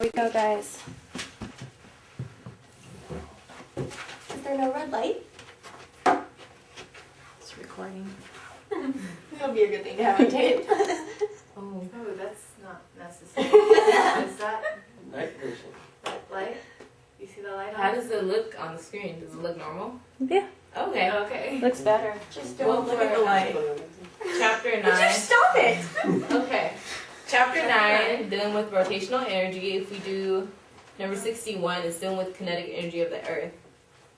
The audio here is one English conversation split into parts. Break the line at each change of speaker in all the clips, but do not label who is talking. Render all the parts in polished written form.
Here we go, guys. Is there no red light? It's recording. That'll be a good thing to have on tape.
Oh,
that's not necessary. Is that
Night vision.
light? You see the light on?
how does it look on the screen? Does it look normal?
Yeah.
Okay.
Okay.
Looks better. Just don't look at the light.
Chapter
Would you
9.
stop it?
Okay. Chapter 9, dealing with rotational energy. If we do number 61, it's dealing with kinetic energy of the Earth.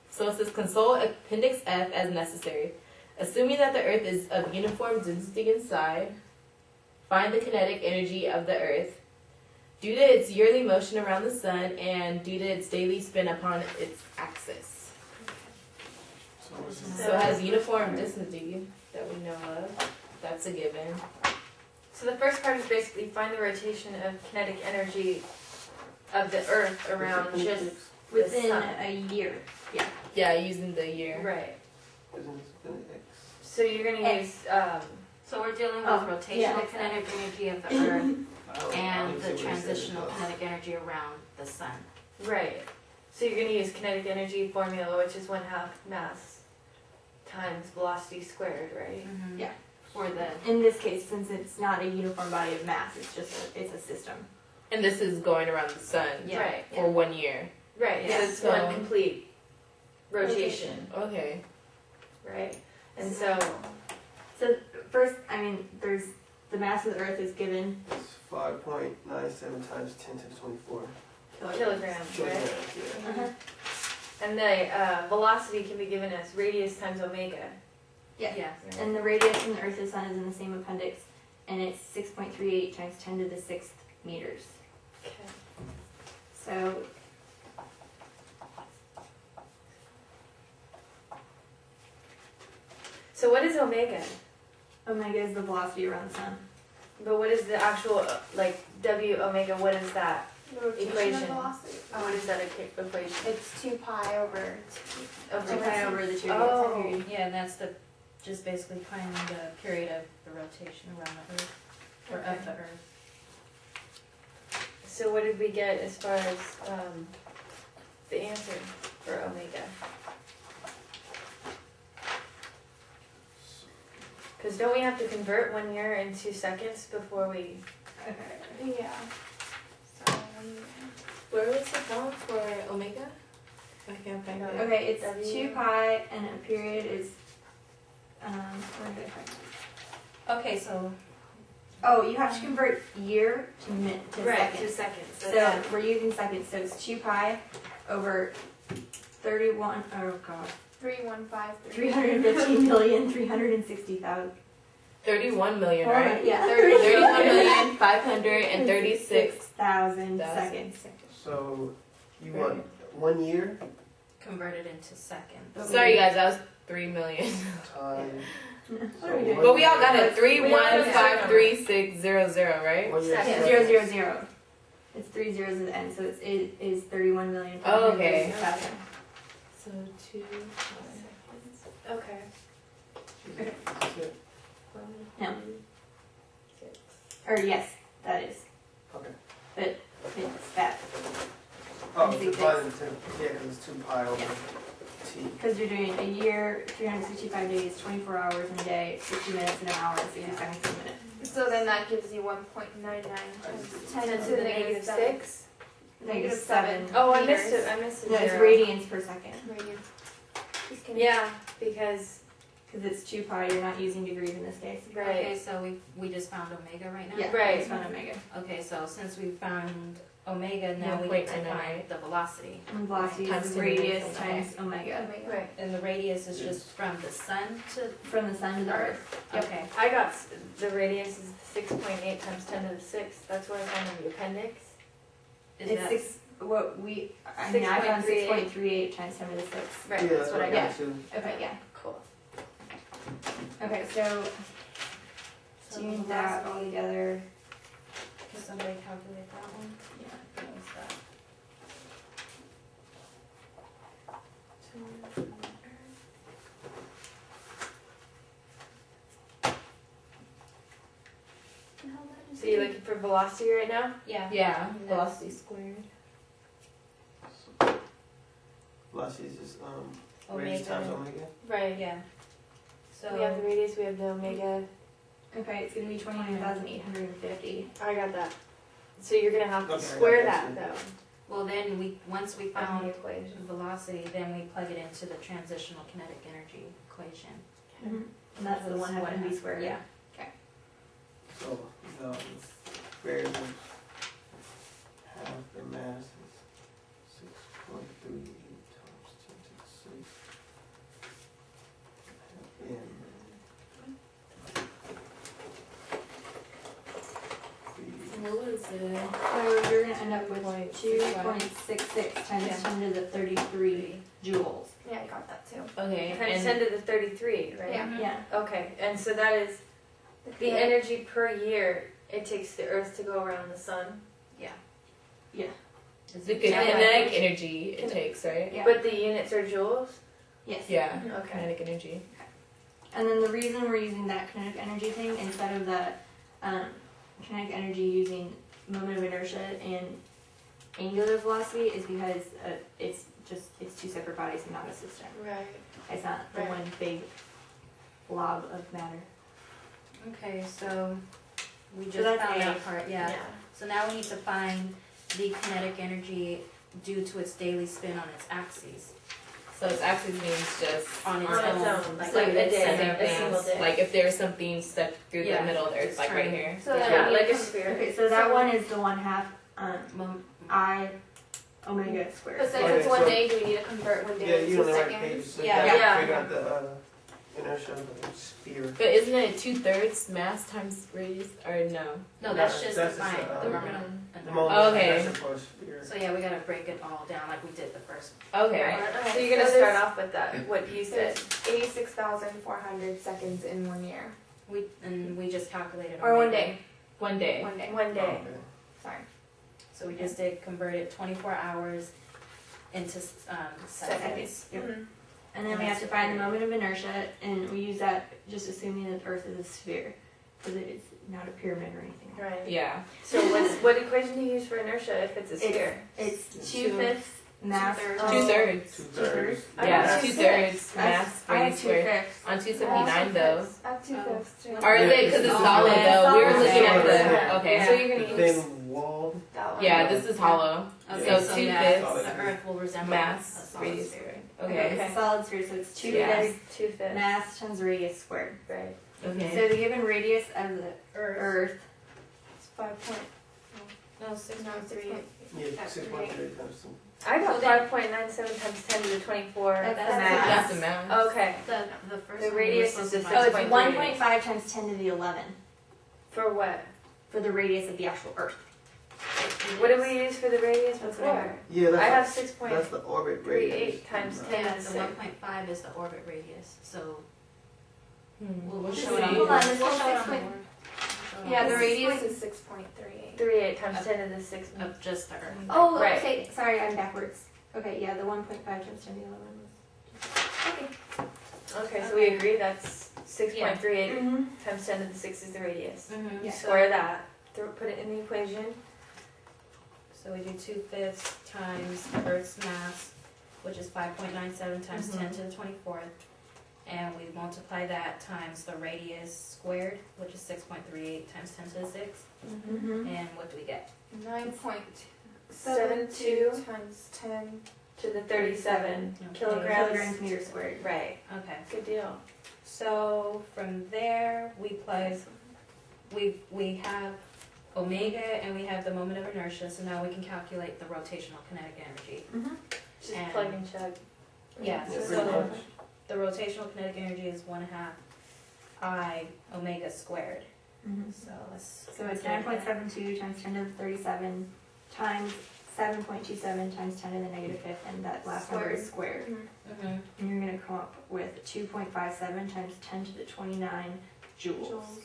So it says consult Appendix F as necessary. Assuming that the Earth is of uniform density inside, find the kinetic energy of the Earth due to its yearly motion around the Sun and due to its daily spin upon its axis. So it has uniform density that we know of. That's a given.
So the first part is basically find the rotation of kinetic energy of the Earth around just
Within
the sun.
a year. Yeah.
Yeah, using the year.
Right.
Isn't it X?
So you're going to use...
So we're dealing with
Oh,
rotational
yeah.
kinetic energy of the Earth
Oh,
and
I
the
see what it
transitional
says.
kinetic energy around the Sun.
right. So you're going to use kinetic energy formula, which is 1/2 mass times velocity squared, right?
Yeah.
For the
In this case, since it's not a uniform body of mass, it's just it's a system.
And this is going around the Sun
Yeah.
Right.
for 1 year.
Right.
Yeah.
So it's
So-
one complete rotation,
Okay.
right? And so...
So first, I mean, there's the mass of the Earth is given
It's 5.97 times 10 to the 24.
kilograms, right?
Kilograms, yeah.
Uh-huh.
And the velocity can be given as radius times omega.
Yeah.
Right?
And the radius from the Earth to the Sun is in the same appendix, and it's 6.38 times 10 to the 6th meters.
Okay.
So
So what is omega?
omega is the velocity around the Sun.
But what is the actual, like, W omega, what is that? Equation.
Velocity.
What is that equation?
It's 2 pi over
Over
2 pi over the 2
Oh.
period.
yeah, that's the just basically finding the period of the rotation around the Earth or
Okay.
of the Earth.
So what did we get as far as the answer for omega? Because don't we have to convert 1 year into seconds before we...
Okay.
Yeah. So,
Where was the form for omega? I can't find it.
Okay, it's
W.
2 pi, and a period is where did I find it?
Okay, so
Oh, you have to convert year to minute to
Right,
second.
to seconds.
So we're using seconds, so it's 2 pi over 31, oh god,
3153.
315,360,000.
31 million,
Hold on,
right?
yeah,
31,536,000
seconds.
So you want 1 year
converted into seconds.
Sorry guys, that was 3 million.
time.
What are we doing?
But we all got it.
We all got it.
3153,600, right?
1 year.
Second.
Yeah, 000. It's 3 zeros at the end, so it is 31,000,000.
Oh, okay. So 2
Okay.
That's it.
No. Or yes, that is.
Okay.
But it's that.
Oh,
Big
it's divided into, yeah, because it's 2 pi over
Yeah.
t.
Because you're doing a year, 365 days, 24 hours in a day, 60 minutes in an hour, 60 seconds in a minute.
So then that gives you 1.99 times 10
10 to the negative 6?
Negative 7.
Oh, I
Meters.
missed it. I missed it.
No, it's radians per second.
Yeah, because,
Because it's 2 pi, you're not using degrees in this case.
Okay,
right.
so we just found omega right now?
Yeah,
Right.
it's not omega.
Okay, so since we found omega, now we
Wait,
need to
no,
find
right?
the velocity.
And velocity
Times
is
10
radius
minutes,
times omega.
Right.
And the radius is just from the Sun to,
From the sun to the earth. Yep.
okay.
I got the radius is 6.8 times 10 to the 6th. That's what I found in the appendix.
Is
It's
that,
6, what we, I mean, I found
6.38.
6.38 times 10 to the 6.
Right,
Yeah,
that's what I got.
too.
Okay, yeah.
Cool.
Okay, so
so
doing
the
that
velocity-
all together.
Can somebody calculate that one?
Yeah.
What was that?
So you're looking for velocity right now?
Yeah.
Yeah, velocity squared.
Velocity is just radius times omega.
Right.
Yeah. So
We have the radius, we have the omega.
Okay, it's gonna be 29,850.
I got that. So you're gonna have to
Okay, I
square
got
that
that
though.
well, then once we
On the
found
equation.
velocity, then we plug it into the transitional kinetic energy equation.
And that's the one half mv squared.
Yeah.
So the square of half the mass is 6.38 times 10 to the 6.
What was it?
So you're gonna end up with 2.66 times 10 to the 33 joules.
Yeah, I got that too.
Okay,
Times
and
10 to the 33, right?
Yeah.
Yeah.
Okay, and so that is the energy per year it takes the Earth to go around the sun.
the kinetic energy it takes, right?
Yeah.
But the units are joules?
Yes.
Yeah,
Okay.
kinetic energy.
And then the reason we're using that kinetic energy thing instead of the kinetic energy using moment of inertia and angular velocity is because it's two separate bodies and not a system.
Right.
It's not the
Right.
one big blob of matter.
Okay, so we
So
just
that's
found
A.
that part, yeah. So now we need to find the kinetic energy due to its daily spin on its axes.
So its axis means just
On its
On its
own.
own.
Like,
Like a
it's
day,
center
a single
mass.
day.
like if there's something stuck through
Yeah,
the middle of the earth,
just
like right
turn.
here.
So
Yeah,
then
like
we
a
can-
sphere.
Okay, so that
So-
one is the 1/2
Mom-
I omega squared.
But since
Okay,
it's one
so-
day, do we need to convert one
Yeah,
day
you on
to
the right page.
seconds?
So
Yeah.
you gotta
Yeah.
figure out the inertia of the sphere.
But isn't it 2/3 mass times radius? Or no?
No, that's
No,
just
that's
the
just,
fine, the moment of
The
inertia.
moment of
Okay.
inertia for a sphere.
So yeah, we gotta break it all down like we did the first.
Okay.
Alright,
So you're gonna
so
start
there's-
off with that, what you said.
There's 86,400 seconds in 1 year.
We just calculated.
Or one
omega.
day.
One day.
One day.
One day.
Okay.
Sorry.
So we just did converted 24 hours into seconds.
Yep.
Mhm.
And then we have to find the moment of inertia, and we use that just assuming that the Earth is a sphere, because it is not a pyramid or anything.
Right.
Yeah.
So what equation do you use for inertia if it's a sphere?
It's 2/5 mass.
Two-thirds.
Oh,
2/3.
2/3.
I
Yeah,
have
2/3 mass
I have
radius squared.
2/5.
On 279 though.
I have 2/5 too.
Or is it because it's solid though? We were looking at the. Okay.
So you're gonna
The
use
thin walled.
That one.
Yeah, this is hollow.
Okay,
So
so
2/5
yeah, the Earth will resemble
mass
a solid
radius
sphere.
squared.
Okay,
Okay.
it's a solid sphere, so it's 2
Yeah.
times
2/5.
mass times radius squared.
Right.
Okay.
So the given radius of the Earth,
It's 5 point.
No, 6.3.
Yeah, 6.3 times 2.
I got
So then-
5.97 times 10 to the 24.
That's the
mass.
That's the mass.
Okay.
The first
The
one we
radius
were
is
supposed
the
to
oh,
find-
it's
6.3.
1.5 times 10 to the 11
For what?
for the radius of the actual Earth.
What did we use for the radius
That's
before?
whatever.
Yeah,
I have
that's
6.38
the orbit radius.
times
Right.
10
Yeah,
to
the
the
1.5 is the orbit radius. So we'll
Just
show it on
hold
the
on,
board.
this
We'll
whole
show it on
6
the
point-
board. We'll show it
Yeah,
on
the
board.
radius
is 6.38.
38 times 10 to the 6.
Of just the Earth.
Oh,
Right.
okay. Sorry, I'm backwards. Okay, yeah, the 1.5 times 10 to the 11 was. Okay.
Okay, so we agree that's 6.38
Mm-hmm.
times 10 to the 6 is the radius.
Mhm.
Yeah.
Square that. Put it in the equation.
So we do 2/5 times Earth's mass, which is 5.97 times 10 to the 24th. And we multiply that times the radius squared, which is 6.38 times 10 to the 6.
Mm-hmm.
And what do we get?
9.72
times 10.
to the 37
Okay.
kilograms.
Kilograms meter squared.
Right.
Okay.
Good deal.
So from there, we plug, we have omega and we have the moment of inertia, so now we can calculate the rotational kinetic energy.
Mm-hmm.
Just
And-
plug and chug.
Yeah,
Yeah,
so
pretty much.
the rotational kinetic energy is 1/2 I omega squared.
Mm-hmm.
So let's.
So it's 9.72 times 10 to the 37 times 7.27 times 10 to the -5th, and that last number is squared.
Mhm.
And you're going to come up with 2.57 times 10 to the 29 joules.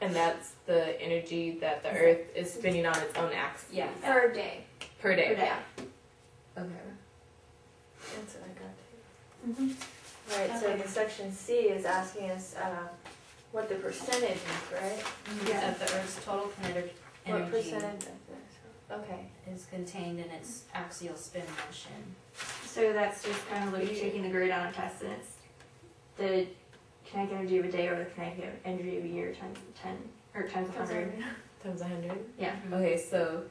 And that's the energy that the Earth is spinning on its own axis.
Yeah.
Per day.
Per day.
Per day.
Okay.
That's what I got too.
Mm-hmm.
Right, so
Okay.
the section C is asking us what the percentage is, right?
Yeah.
Of the Earth's total
What
energy
percent of this? Okay.
is contained in its axial spin motion.
So that's just kind of like taking the grid on a test, and it's the kinetic energy of a day or the kinetic energy of a year times 10 or times 100.
Times 100.
Yeah.
Okay, so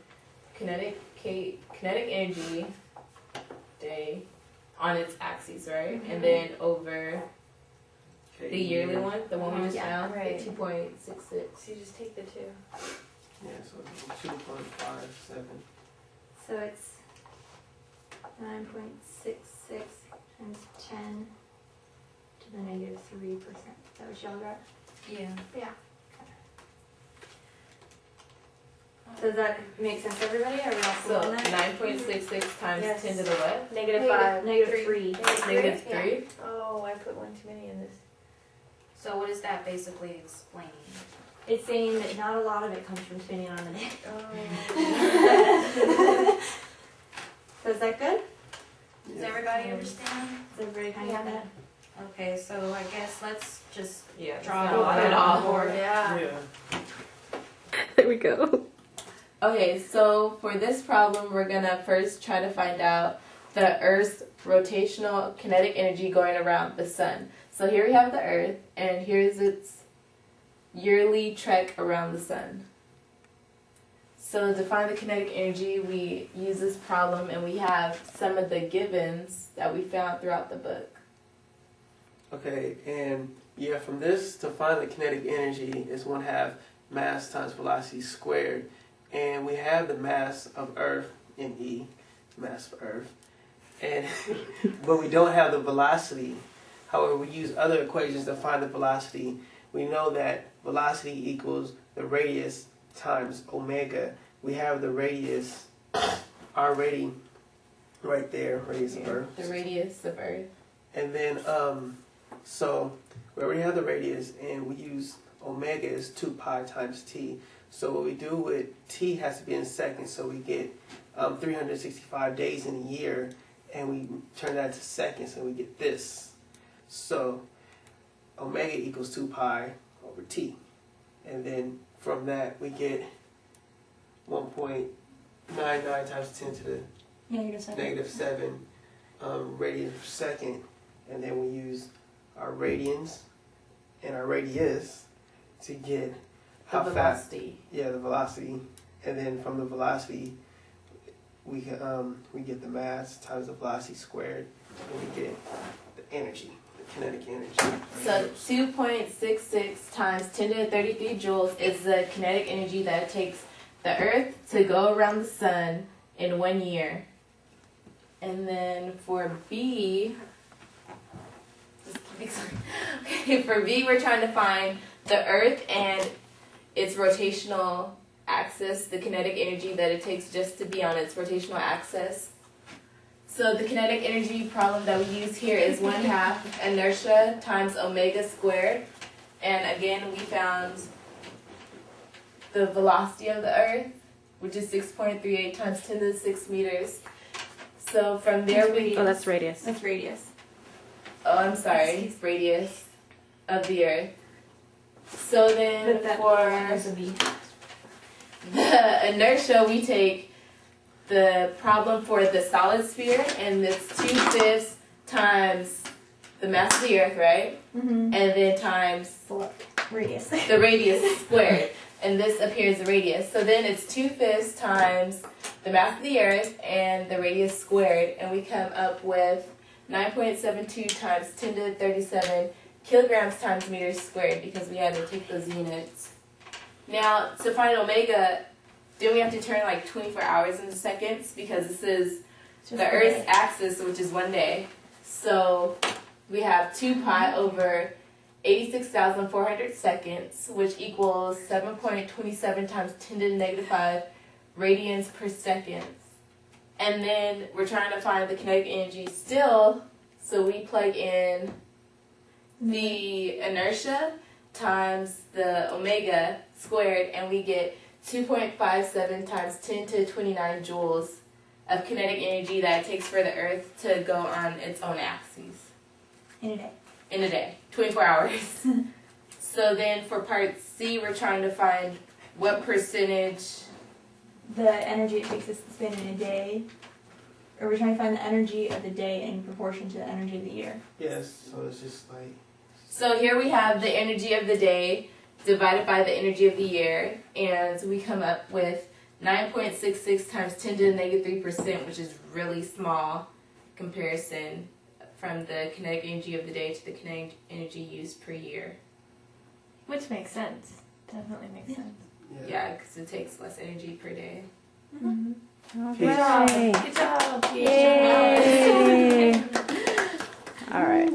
kinetic energy day on its axis, right?
Mhm.
And then over
Okay,
the yearly one, the one we just
Yeah,
found,
right.
2.66.
So you just take the 2.
Yeah, so 2.57.
So it's 9.66 times 10 to the negative 3%. Is that what y'all got?
Yeah.
Does that make sense to everybody? Are we all
So
cool on that?
9.66 times
Yes.
10 to the what?
Negative 5.
Negative 3.
Negative 3?
Oh, I put one too many in this.
So what is that basically explaining?
It's saying that not a lot of it comes from spinning on the day.
Oh.
So is that good?
Does everybody understand?
Does everybody kind of get that?
Okay, so I guess let's just
Yeah.
draw
it's
it
not
all
at
out.
all.
Yeah.
There we go.
Okay, so for this problem, we're gonna first try to find out the Earth's rotational kinetic energy going around the sun. So here we have the Earth, and here's its yearly trek around the sun. So to find the kinetic energy, we use this problem, and we have some of the givens that we found throughout the book.
Okay, and yeah, from this to find the kinetic energy is 1/2 mass times velocity squared. And we have the mass of Earth in E, mass of Earth. And but we don't have the velocity. However, we use other equations to find the velocity. We know that velocity equals the radius times omega. We have the radius already right there, radius of Earth.
The radius of Earth.
And then, so we already have the radius, and we use omega is 2 pi times t. So what we do with t has to be in seconds, so we get 365 days in a year, and we turn that to seconds, and we get this. So omega equals 2 pi over t. And then from that, we get 1.99 times 10 to the negative 7 radians per second. And then we use our radians and our radius to get
The
how fast.
velocity.
Yeah, the velocity. And then from the velocity, we get the mass times the velocity squared, and we get the energy, the kinetic energy.
So 2.66 times 10 to the 33 joules is the kinetic energy that it takes the Earth to go around the sun in 1 year. And then for B, okay, for B we're trying to find the Earth and its rotational axis, the kinetic energy that it takes just to be on its rotational axis. So the kinetic energy problem that we use here is 1/2 inertia times omega squared. And again, we found the velocity of the Earth, which is 6.38 times 10 to the 6 meters. So from there we...
Oh, that's radius.
That's radius.
Oh, I'm sorry. Radius of the Earth. So then
But that
for
has a V.
the inertia, we take the problem for the solid sphere, and it's 2/5 times the mass of the Earth, right?
Mm-hmm.
And then times
Radius.
the radius squared. And this up here is the radius. So then it's 2/5 times the mass of the Earth and the radius squared, and we come up with 9.72 times 10 to the 37 kilograms times meters squared, because we had to take those units. Now, to find omega, then we have to turn like 24 hours into seconds, because this is the Earth's axis, which is 1 day. So we have 2 pi over 86,400 seconds, which equals 7.27 times 10 to the negative 5 radians per second. And then we're trying to find the kinetic energy still, so we plug in the inertia times the omega squared, and we get 2.57 times 10 to the 29 joules of kinetic energy that it takes for the Earth to go on its own axis
In a day.
in a day, 24 hours. So then for part C, we're trying to find what percentage?
The energy it takes us to spend in a day. Or we're trying to find the energy of the day in proportion to the energy of the year.
Yes, so it's just like.
So here we have the energy of the day divided by the energy of the year, and we come up with 9.66 times 10 to the negative 3%, which is really small comparison from the kinetic energy of the day to the kinetic energy used per year.
Which makes sense. Definitely makes sense.
Yeah, because it takes less energy per day.
All
Peace.
right.
Good job.
Yay. All right.